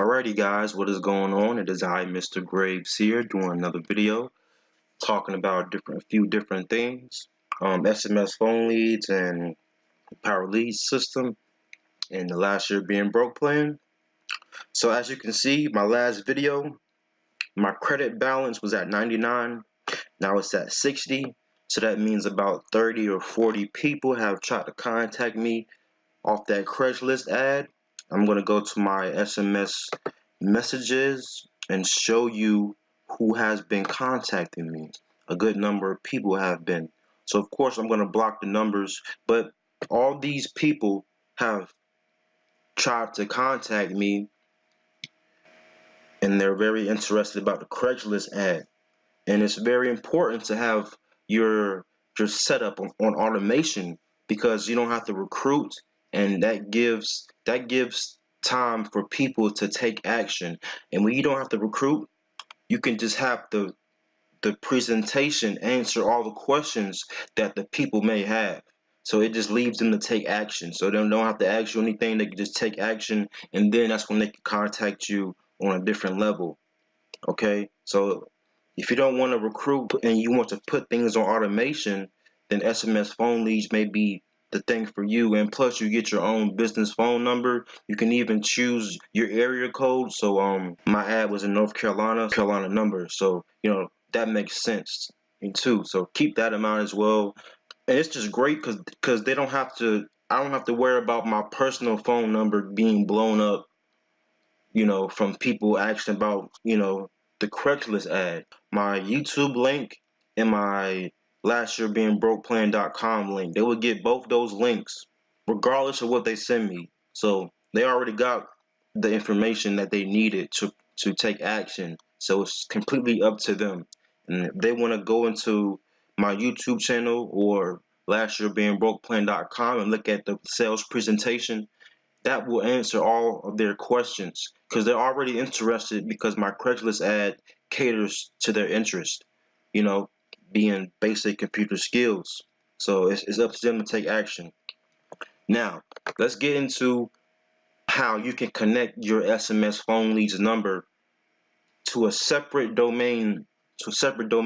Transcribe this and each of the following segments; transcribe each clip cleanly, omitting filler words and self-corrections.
Alrighty guys, what is going on? It is I, Mr. Graves here, doing another video talking about a few different things. SMS phone leads and power lead system and the last year being broke plan. So as you can see, my last video, my credit balance was at 99. Now it's at 60. So that means about 30 or 40 people have tried to contact me off that Craigslist ad. I'm going to go to my SMS messages and show you who has been contacting me. A good number of people have been. So of course I'm going to block the numbers, but all these people have tried to contact me and they're very interested about the Craigslist ad. And it's very important to have your setup on automation, because you don't have to recruit, and that gives time for people to take action. And when you don't have to recruit, you can just have the presentation answer all the questions that the people may have. So it just leaves them to take action. So they don't have to ask you anything. They can just take action, and then that's when they can contact you on a different level. Okay, so if you don't want to recruit and you want to put things on automation, then SMS phone leads may be the thing for you. And plus, you get your own business phone number. You can even choose your area code. So my ad was in North Carolina number. So that makes sense too. So keep that in mind as well. And it's just great because they don't have to. I don't have to worry about my personal phone number being blown up, from people asking about, the Craigslist ad. My YouTube link and my lastyearbeingbrokeplan.com link, they would get both those links regardless of what they send me. So they already got the information that they needed to take action. So it's completely up to them. And if they want to go into my YouTube channel or lastyearbeingbrokeplan.com and look at the sales presentation, that will answer all of their questions, because they're already interested, because my Craigslist ad caters to their interest, being basic computer skills. So it's up to them to take action. Now, let's get into how you can connect your SMS phone leads number to a separate domain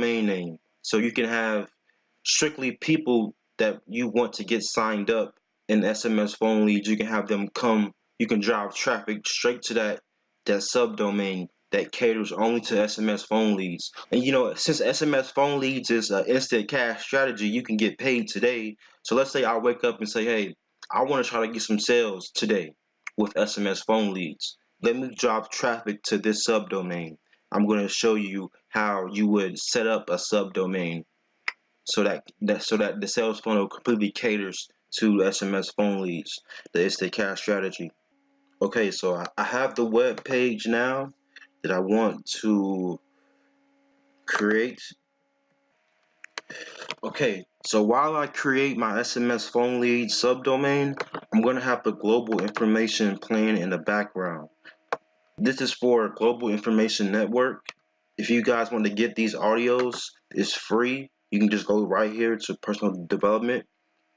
name. So you can have strictly people that you want to get signed up in SMS phone leads. You can have them come. You can drive traffic straight to that subdomain that caters only to SMS phone leads. And since SMS phone leads is an instant cash strategy, you can get paid today. So let's say I wake up and say, hey, I want to try to get some sales today with SMS phone leads. Let me drive traffic to this subdomain. I'm going to show you how you would set up a subdomain so that the sales funnel completely caters to SMS phone leads, the instant cash strategy. Okay, so I have the web page now that I want to create. Okay, so while I create my SMS phone lead subdomain, I'm going to have the global information plan in the background. This is for Global Information Network. If you guys want to get these audios, it's free. You can just go right here to personal development,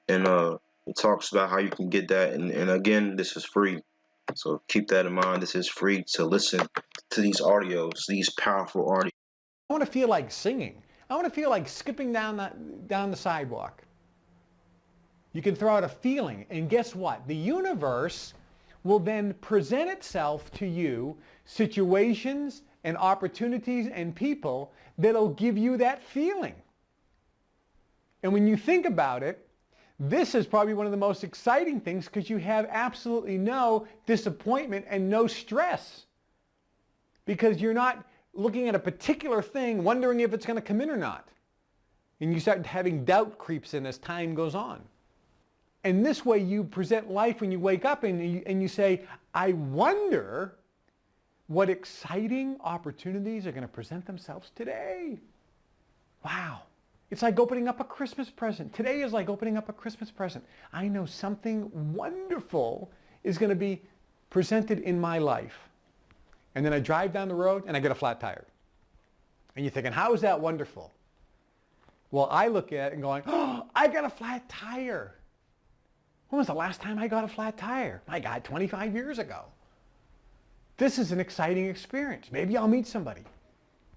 and it talks about how you can get that. And again, this is free. So keep that in mind. This is free to listen to these audios, these powerful audios. I want to feel like singing. I want to feel like skipping down the sidewalk. You can throw out a feeling, and guess what? The universe will then present itself to you, situations and opportunities and people that'll give you that feeling. And when you think about it, this is probably one of the most exciting things, because you have absolutely no disappointment and no stress, because you're not looking at a particular thing wondering if it's going to come in or not. And you start having doubt creeps in as time goes on. And this way you present life when you wake up and you say, I wonder what exciting opportunities are going to present themselves today. Wow. It's like opening up a Christmas present. Today is like opening up a Christmas present. I know something wonderful is going to be presented in my life. And then I drive down the road and I get a flat tire. And you're thinking, how is that wonderful? Well, I look at it and going, oh, I got a flat tire. When was the last time I got a flat tire? My God, 25 years ago. This is an exciting experience. Maybe I'll meet somebody.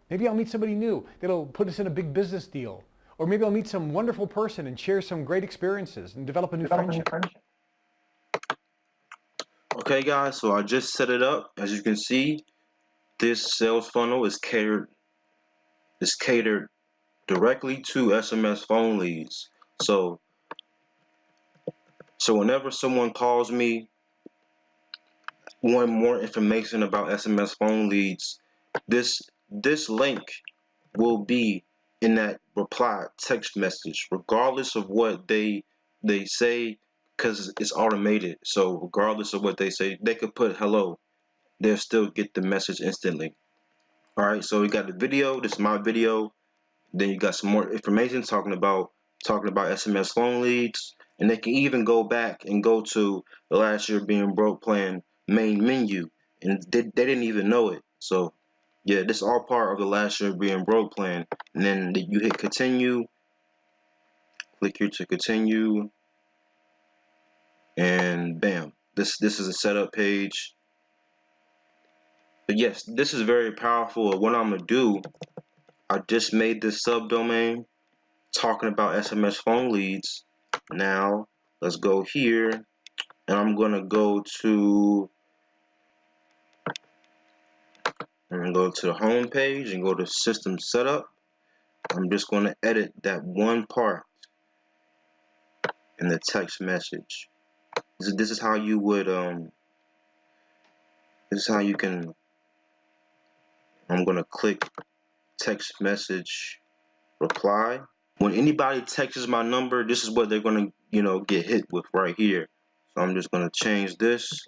Maybe I'll meet somebody new that'll put us in a big business deal. Or maybe I'll meet some wonderful person and share some great experiences and develop a new friendship. Okay, guys, so I just set it up. As you can see, this sales funnel is catered directly to SMS phone leads. So whenever someone calls me wanting more information about SMS phone leads, this link will be in that reply text message, regardless of what they say, because it's automated. So regardless of what they say, they could put hello, they'll still get the message instantly. All right, so we got the video. This is my video. Then you got some more information talking about SMS phone leads, and they can even go back and go to the last year being broke plan main menu, and they didn't even know it. So yeah, this is all part of the last year being broke plan. And then you hit continue, click here to continue, and bam, this is a setup page. But yes, this is very powerful. What I'm gonna do, I just made this subdomain talking about SMS phone leads. Now let's go here, and I'm gonna go to the home page and go to system setup. I'm just going to edit that one part in the text message. This is how you would this is how you can. I'm going to click text message reply. When anybody texts my number, this is what they're going to get hit with right here. So I'm just going to change this.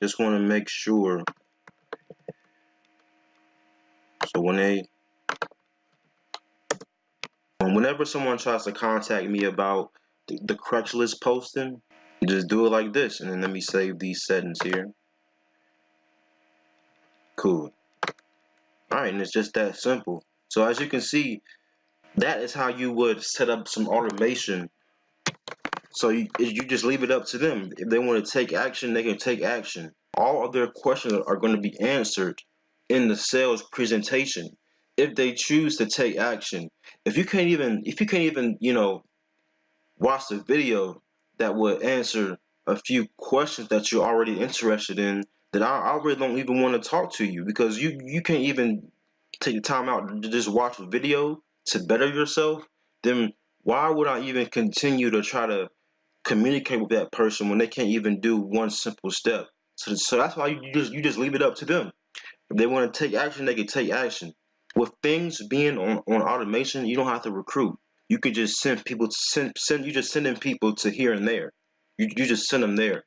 Just want to make sure. So whenever someone tries to contact me about the Craigslist posting, you just do it like this, and then let me save these settings here. Cool. Alright, and it's just that simple. So as you can see, that is how you would set up some automation. So you just leave it up to them. If they want to take action, they can take action. All of their questions are going to be answered in the sales presentation if they choose to take action. If you can't even watch the video that would answer a few questions that you're already interested in, then I really don't even want to talk to you, because you can't even take the time out to just watch a video to better yourself. Then why would I even continue to try to communicate with that person when they can't even do one simple step? So that's why you just leave it up to them. If they want to take action, they can take action. With things being on automation, you don't have to recruit. You could just send people you just sending people to here and there. You just send them there.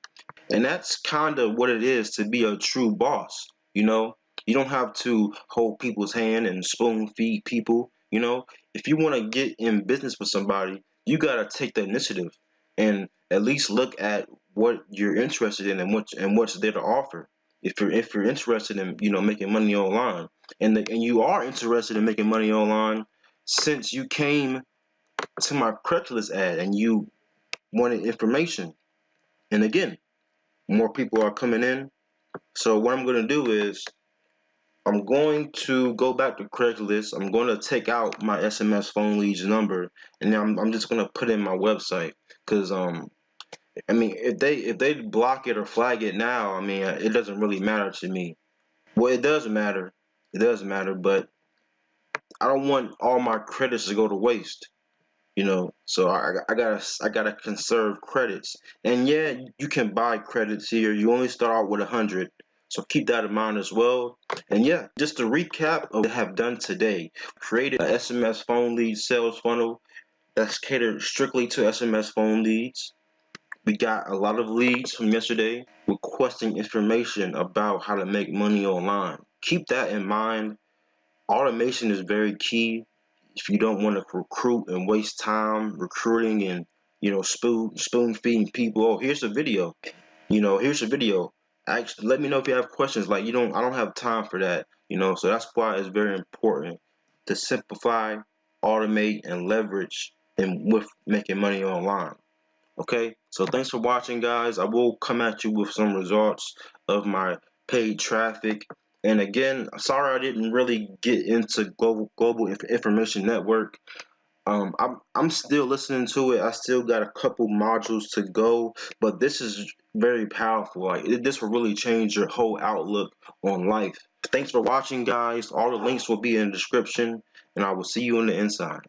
And that's kind of what it is to be a true boss. You don't have to hold people's hand and spoon feed people. If you want to get in business with somebody, you got to take the initiative and at least look at what you're interested in and what's there to offer. If you're interested in making money online, and you are interested in making money online, since you came to my Craigslist ad and you wanted information, and again, more people are coming in. So what I'm going to do is I'm going to go back to Craigslist. I'm going to take out my SMS phone leads number, and then I'm just going to put in my website, because if they block it or flag it now, it doesn't really matter to me. Well, it does matter. It does matter, but I don't want all my credits to go to waste. So I gotta conserve credits. And yeah, you can buy credits here. You only start out with 100, so keep that in mind as well. And yeah, just to recap of what I have done today: created a SMS phone lead sales funnel that's catered strictly to SMS phone leads. We got a lot of leads from yesterday requesting information about how to make money online. Keep that in mind. Automation is very key. If you don't want to recruit and waste time recruiting and spoon feeding people, oh, here's a video. Here's a video. Actually, let me know if you have questions. Like, I don't have time for that. So that's why it's very important to simplify, automate, and leverage and with making money online. Okay, so thanks for watching, guys. I will come at you with some results of my paid traffic. And again, sorry I didn't really get into global information network. I'm still listening to it. I still got a couple modules to go, but this is very powerful. Like, this will really change your whole outlook on life. Thanks for watching, guys. All the links will be in the description, and I will see you on the inside.